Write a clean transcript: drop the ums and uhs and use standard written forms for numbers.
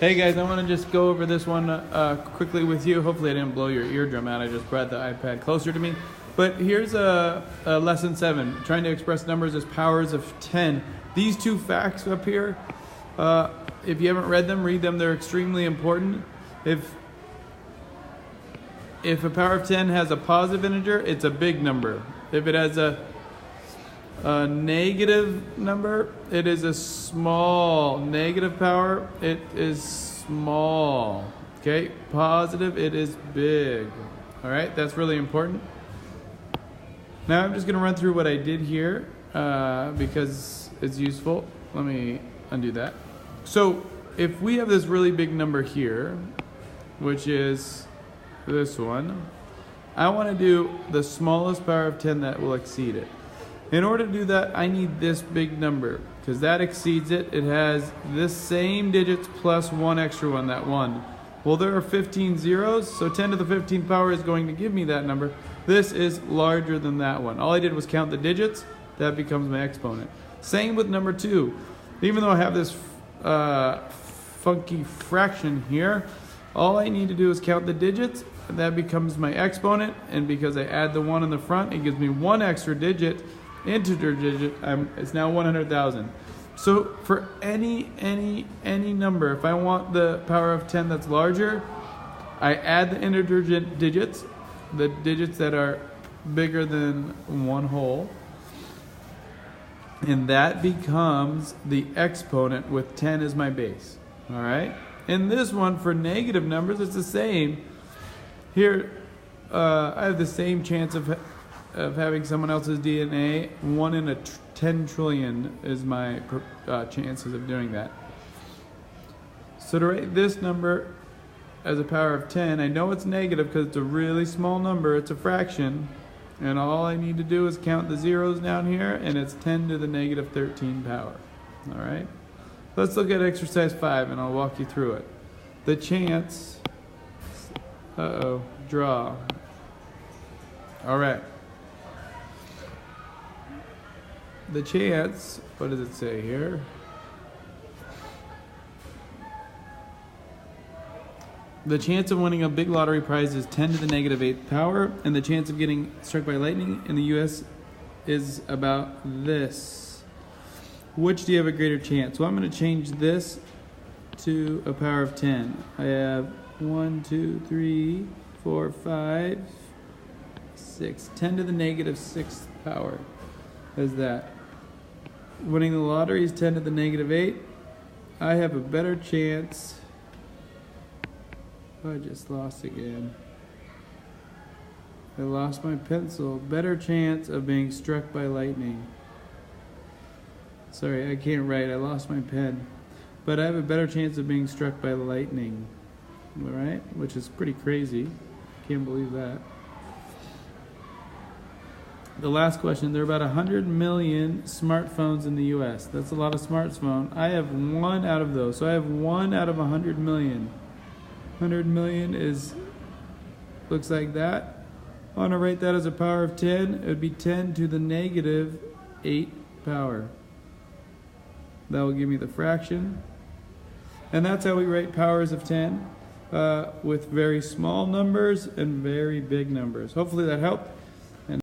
Hey guys, I want to just go over this one quickly with you. Hopefully I didn't blow your eardrum out. I just brought the iPad closer to me. But here's a lesson 7, trying to express numbers as powers of 10. These two facts up here, if you haven't read them, read them. They're extremely important. If a power of 10 has a positive integer, it's a big number. If it has a negative number, it is a small. Negative power, it is small. Okay, positive, it is big. All right, that's really important. Now I'm just going to run through what I did here because it's useful. Let me undo that. So if we have this really big number here, which is this one, I want to do the smallest power of 10 that will exceed it. In order to do that, I need this big number because that exceeds it. It has this same digits plus one extra one, that 1. Well, there are 15 zeros, so 10 to the 15th power is going to give me that number. This is larger than that one. All I did was count the digits. That becomes my exponent. Same with number 2. Even though I have this funky fraction here, all I need to do is count the digits. That becomes my exponent, and because I add the 1 in the front, it gives me one extra digit. Integer digit, it's now 100,000. So for any number, if I want the power of 10 that's larger, I add the integer digits, the digits that are bigger than one whole, and that becomes the exponent with 10 as my base. All right. In this one, for negative numbers, it's the same. Here, I have the same chance of having someone else's DNA. 1 in 10 trillion is my chances of doing that. So to write this number as a power of 10, I know it's negative because it's a really small number. It's a fraction. And all I need to do is count the zeros down here, and it's 10 to the negative 13 power. All right? Let's look at exercise 5, and I'll walk you through it. The chance... draw. All right. The chance, what does it say here? The chance of winning a big lottery prize is 10 to the negative 8th power, and the chance of getting struck by lightning in the U.S. is about this. Which do you have a greater chance? Well, I'm going to change this to a power of 10. I have 1, 2, 3, 4, 5, 6. 10 to the negative 6th power. Is that? Winning the lottery is 10 to the negative 8. I have a better chance. I just lost again. I lost my pencil. Better chance of being struck by lightning. Sorry, I can't write. I lost my pen. But I have a better chance of being struck by lightning. All right? Which is pretty crazy. Can't believe that. The last question, there are about 100 million smartphones in the U.S. That's a lot of smartphones. I have 1 out of those. So I have 1 out of 100 million. 100 million looks like that. I want to write that as a power of 10. It would be 10 to the negative 8 power. That will give me the fraction. And that's how we write powers of 10 with very small numbers and very big numbers. Hopefully that helped.